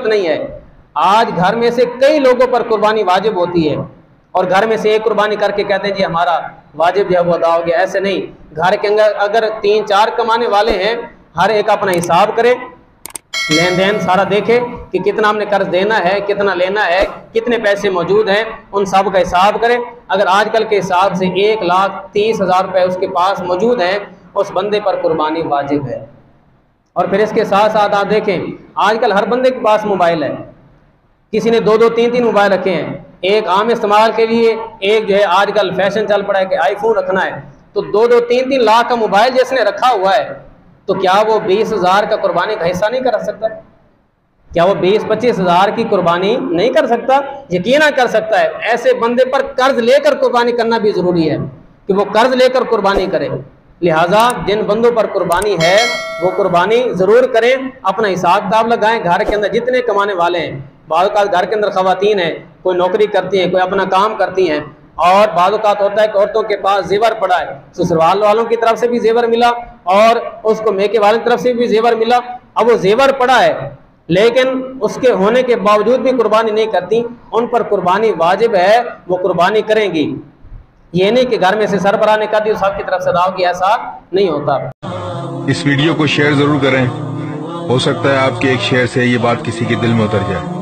नहीं है। आज घर में से कई लोगों पर कुर्बानी वाजिब होती है और घर में से एक कुर्बानी करके कहते हैं जी हमारा वाजिब जो है वो अदा हो गया। ऐसे नहीं, घर के अंदर अगर 3-4 कमाने वाले हैं, हर एक अपना हिसाब करे, लेन देन सारा देखे कि कितना हमने कर्ज देना है, कितना लेना है, कितने पैसे मौजूद हैं, उन सब का हिसाब करें। अगर आजकल के हिसाब से 1,30,000 रुपये उसके पास मौजूद हैं, उस बंदे पर कुर्बानी वाजिब है। और फिर इसके साथ साथ आप देखें, आजकल हर बंदे के पास मोबाइल है। किसी ने 2-2, 3-3 मोबाइल रखे हैं, एक आम इस्तेमाल के लिए, एक जो है आजकल फैशन चल पड़ा है कि आईफोन रखना है। तो 2-2, 3-3 लाख का मोबाइल जिसने रखा हुआ है, तो क्या वो 20,000 का कुर्बानी का हिस्सा नहीं कर सकता? क्या वो 20-25 हज़ार की कुर्बानी नहीं कर सकता? यकीनन कर सकता है। ऐसे बंदे पर कर्ज लेकर कुर्बानी करना भी ज़रूरी है कि वो कर्ज लेकर कुर्बानी करे। लिहाजा जिन बंदों पर कुर्बानी है वो कुर्बानी ज़रूर करें, अपना हिसाब किताब लगाएं। घर के अंदर जितने कमाने वाले हैं, बाद घर के अंदर ख़वातीन हैं, कोई नौकरी करती हैं, कोई अपना काम करती हैं, और बाद औक़ात होता है कि औरतों के पास जेवर पड़ा है, ससुराल वालों की तरफ से भी जेवर मिला और उसको मेके वाले की तरफ से भी जेवर मिला। अब वो जेवर पड़ा है लेकिन उसके होने के बावजूद भी कुर्बानी नहीं करती, उन पर कुर्बानी वाजिब है, वो कुर्बानी करेंगी। ये नहीं कि घर में से सरबराह ने कर दी सबकी तरफ से दाव की, ऐसा नहीं होता। इस वीडियो को शेयर जरूर करें, हो सकता है आपके एक शेयर से ये बात किसी के दिल में उतर जाए।